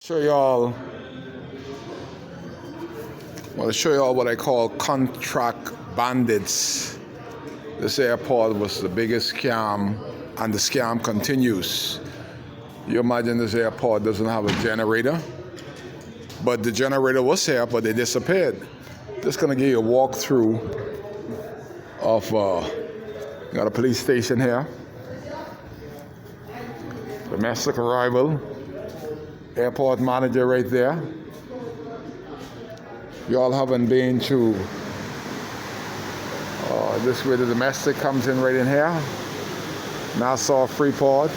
Show y'all. I want to show y'all what I call contract bandits. This airport was the biggest scam, and the scam continues. You imagine this airport doesn't have a generator, but the generator was here, but they disappeared. Just gonna give you a walkthrough of got a police station here. Domestic arrival. Airport manager right there. Y'all haven't been to this way the domestic comes in right in here. Nassau Freeport.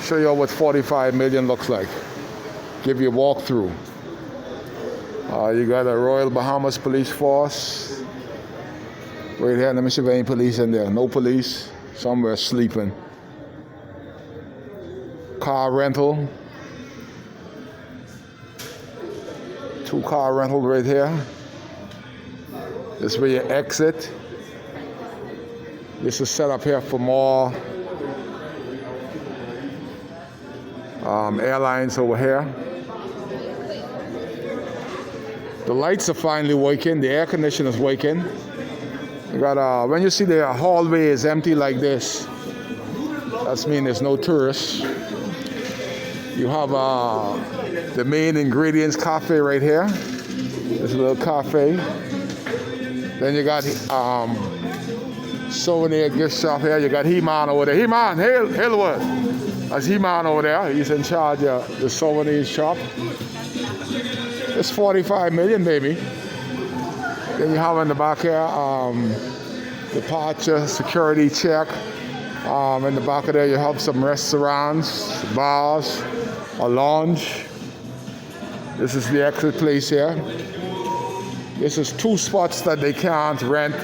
Show y'all what 45 million looks like. Give you a walkthrough. You got a Royal Bahamas Police Force. Right here, let me see if there ain't police in there. No police. Somewhere sleeping. Car rental. 2 car rental right here. This is where you exit. This is set up here for more airlines over here. The lights are finally working. The air conditioner is working. You got when you see the hallway is empty like this, that's mean there's no tourists. You have the main ingredients cafe right here. This little cafe. Then you got souvenir gift shop here. You got He-Man over there. He-Man, Hailwood. That's He-Man over there. He's in charge of the souvenir shop. It's 45 million, baby. Then you have in the back here departure security check. In the back of there you have some restaurants, bars, a lounge. This is the exit place here. This is 2 spots that they can't rent.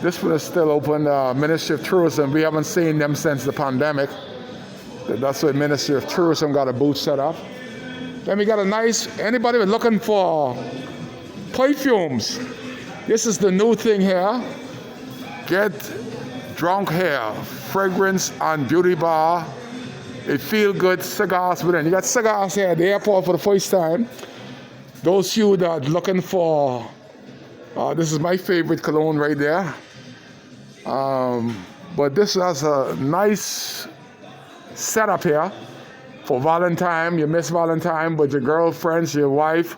This one is still open. Ministry of Tourism, we haven't seen them since the pandemic. That's why Ministry of Tourism got a booth set up. Then we got a nice, anybody looking for perfumes, this is the new thing here. Get drunk here, fragrance and beauty bar. It feel good cigars within. You got cigars here at the airport for the first time. Those you that are looking for, this is my favorite cologne right there. But this has a nice setup here for Valentine. You miss Valentine, but your girlfriends, your wife,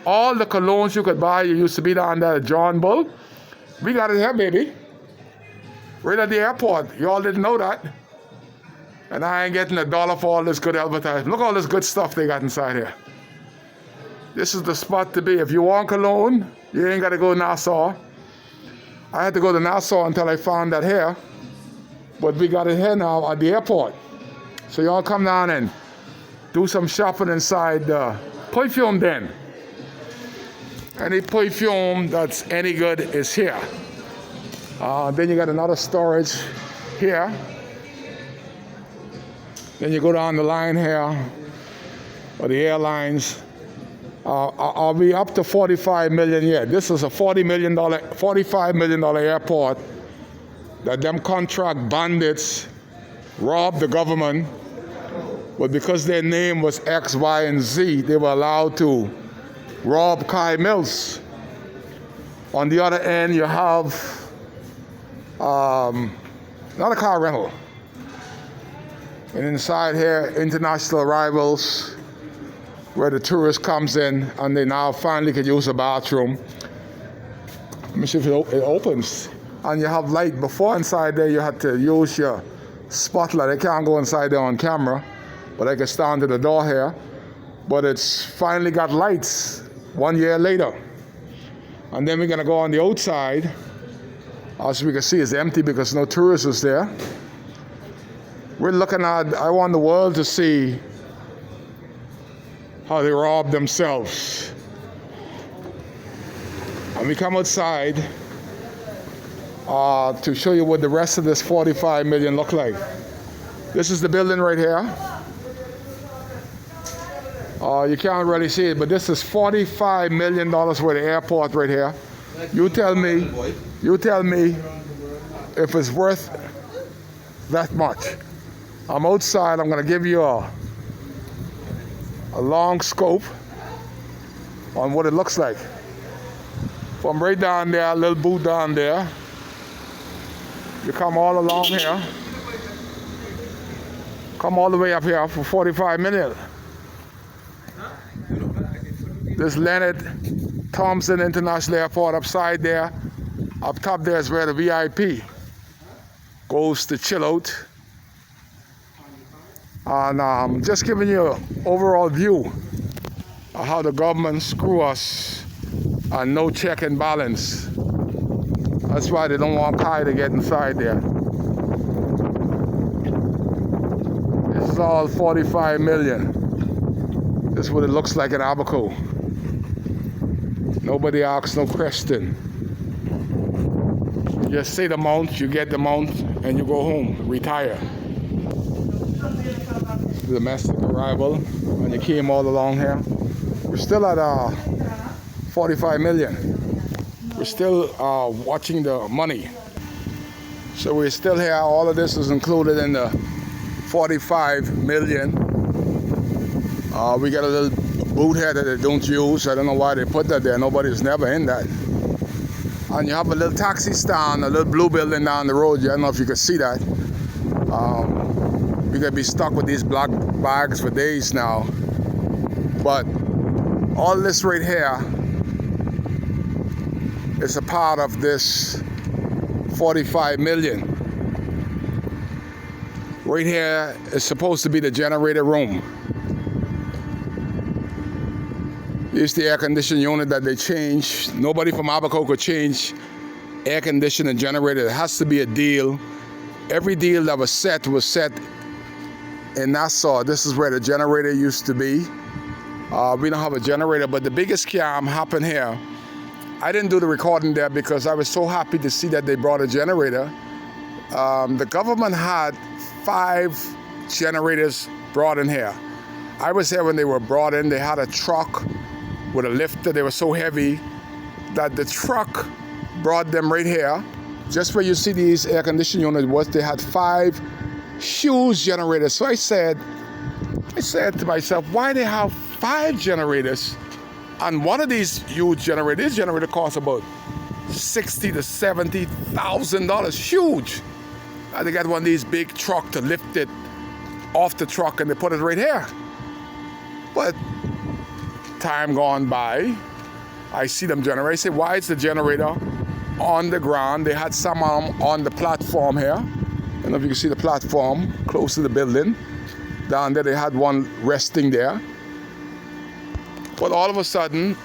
all the colognes you could buy. You used to be down there at John Bull. We got it here, baby. Right at the airport. You all didn't know that. And I ain't getting $1 for all this good advertising. Look at all this good stuff they got inside here. This is the spot to be. If you want cologne, you ain't got to go to Nassau. I had to go to Nassau until I found that here. But we got it here now at the airport. So y'all come down and do some shopping inside the perfume den. Any perfume that's any good is here. Then you got another storage here. Then you go down the line here, or the airlines. Are we up to 45 million yet? This is a $45 million airport that them contract bandits robbed the government. But because their name was X, Y, and Z, they were allowed to rob Kai Mills. On the other end, you have not a car rental. And inside here, international arrivals, where the tourist comes in and they now finally can use a bathroom. Let me see if it opens. And you have light. Before inside there, you had to use your spotlight. I can't go inside there on camera, but I can stand at the door here. But it's finally got lights 1 year later. And then we're gonna go on the outside. As we can see, it's empty because no tourists is there. We're looking at, I want the world to see how they rob themselves. And we come outside to show you what the rest of this 45 million look like. This is the building right here. You can't really see it, but this is $45 million worth of airport right here. You tell me if it's worth that much. I'm outside. I'm going to give you a a long scope on what it looks like. From right down there, a little boot down there, you come all along here, come all the way up here for 45 million. This Leonard Thompson International Airport upside there, up top there is where the VIP goes to chill out. And just giving you an overall view of how the government screw us and no check and balance. That's why they don't want Pi to get inside there. This is all 45 million. This is what it looks like in Abaco. Nobody asks no question. You just say the amount, you get the amount, and you go home, retire. Domestic arrival, and you came all along here. We're still at 45 million. We're still watching the money. So we're still here. All of this is included in the 45 million. We got a little boot here that they don't use. I don't know why they put that there. Nobody's never in that. And you have a little taxi stand, a little blue building down the road. I don't know if you can see that. You're gonna be stuck with these black bags for days now. But all this right here is a part of this 45 million. Right here is supposed to be the generator room. It's the air conditioning unit that they changed. Nobody from Abaco could change air conditioning generator. It has to be a deal. Every deal that was set in Nassau. This is where the generator used to be. We don't have a generator, but the biggest scam happened here. I didn't do the recording there because I was so happy to see that they brought a generator. The government had 5 generators brought in here. I was here when they were brought in. They had a truck with a lifter. They were so heavy that the truck brought them right here. Just where you see these air conditioning units was, they had 5 huge generators. So I said to myself, why they have 5 generators? And one of these huge generators, this generator costs about $60,000 to $70,000, huge. And they got one of these big trucks to lift it off the truck, and they put it right here. But time gone by, I see them generate. I say, why is the generator on the ground? They had some on the platform here. I don't know if you can see the platform close to the building. Down there, they had one resting there. But all of a sudden,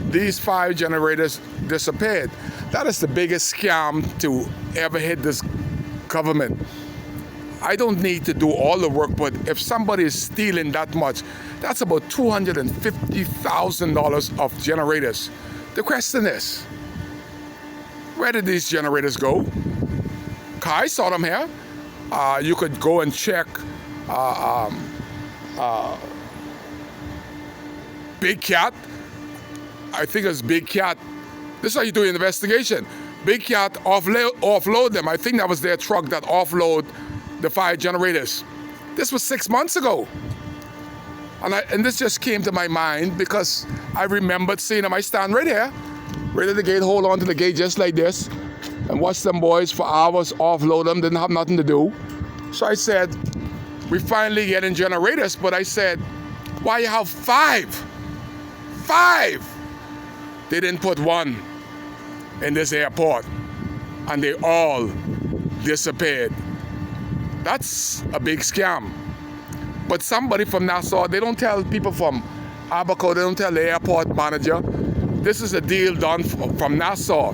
these 5 generators disappeared. That is the biggest scam to ever hit this government. I don't need to do all the work, but if somebody is stealing that much, that's about $250,000 of generators. The question is, where did these generators go? I saw them here. You could go and check Big Cat. I think it's Big Cat. This is how you do an investigation. Big Cat offload them. I think that was their truck that offload the 5 generators. This was 6 months ago. And this just came to my mind because I remembered seeing them. I stand right here, right at the gate, hold on to the gate just like this, and watch them boys for hours offload them, didn't have nothing to do. So I said, we finally getting generators, but I said, why you have 5? 5! They didn't put 1 in this airport, and they all disappeared. That's a big scam. But somebody from Nassau, they don't tell people from Abaco, they don't tell the airport manager. This is a deal done from Nassau.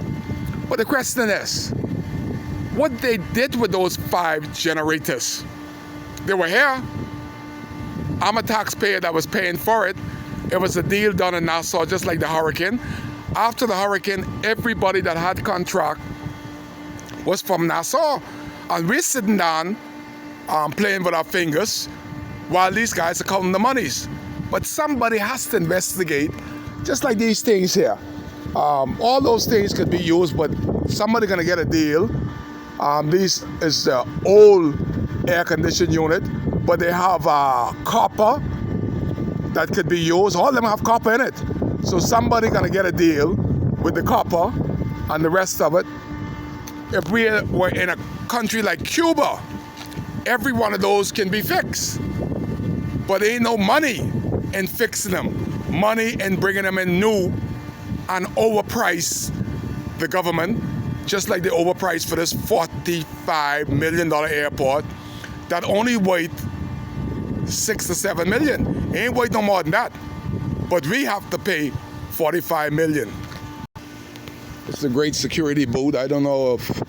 But the question is, what they did with those 5 generators? They were here. I'm a taxpayer that was paying for it. It was a deal done in Nassau, just like the hurricane. After the hurricane, everybody that had contract was from Nassau. And we're sitting down playing with our fingers while these guys are counting the monies. But somebody has to investigate, just like these things here. All those things could be used, but somebody's gonna get a deal. This is the old air conditioning unit, but they have copper that could be used. All of them have copper in it. So somebody gonna get a deal with the copper and the rest of it. If we were in a country like Cuba, every one of those can be fixed. But there ain't no money in fixing them. Money in bringing them in new and overprice the government, just like they overpriced for this $45 million airport that only worth $6 to $7 million. Ain't worth no more than that. But we have to pay $45 million. It's a great security booth. I don't know if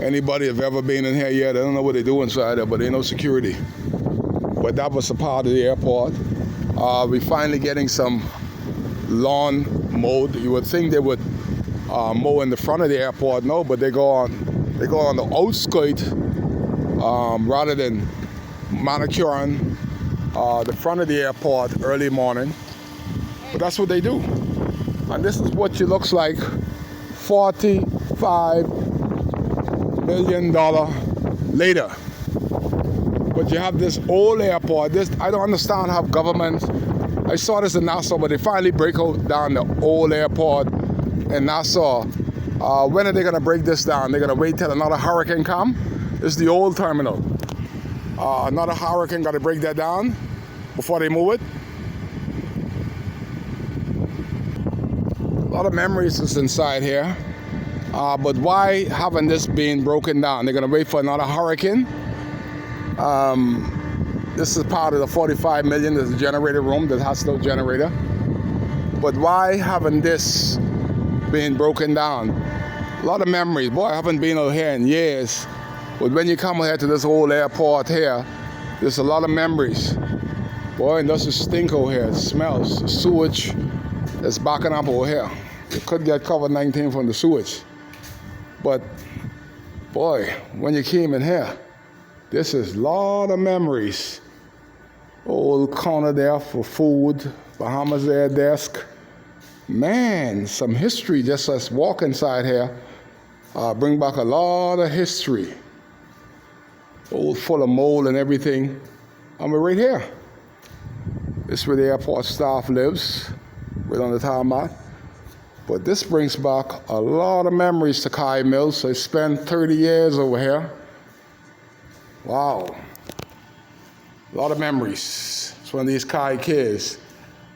anybody have ever been in here yet. I don't know what they do inside there, but ain't no security. But that was a part of the airport. We finally getting some lawn mowed. You would think they would mow in the front of the airport, no, but they go on the outskirts rather than manicuring the front of the airport early morning. But that's what they do. And this is what it looks like. $45 million later. But you have this old airport. I don't understand how government, I saw this in Nassau, but they finally break down the old airport in Nassau. When are they gonna break this down? They're gonna wait till another hurricane come? This is the old terminal. Another hurricane gotta break that down before they move it. A lot of memories is inside here. But why haven't this been broken down? They're gonna wait for another hurricane. This is part of the $45 million. There's a generator room that has no generator. But why haven't this been broken down? A lot of memories. Boy, I haven't been over here in years. But when you come here to this old airport here, there's a lot of memories. Boy, and does it stink over here. It smells. The sewage is backing up over here. You could get COVID-19 from the sewage. But boy, when you came in here, this is a lot of memories. Old corner there for food, Bahamas Air desk. Man, some history just us walk inside here. Bring back a lot of history. Old full of mold and everything. And we're right here. This is where the airport staff lives, right on the tarmac. But this brings back a lot of memories to Kai Mills. I spent 30 years over here. Wow. A lot of memories. It's one of these Kai kids.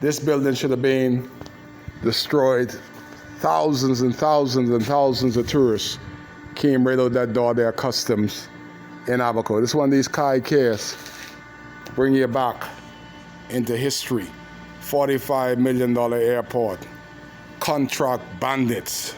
This building should have been destroyed. Thousands and thousands and thousands of tourists came right out that door there, customs in Abaco. This is one of these Kai kids. Bring you back into history. $45 million airport. Contract bandits.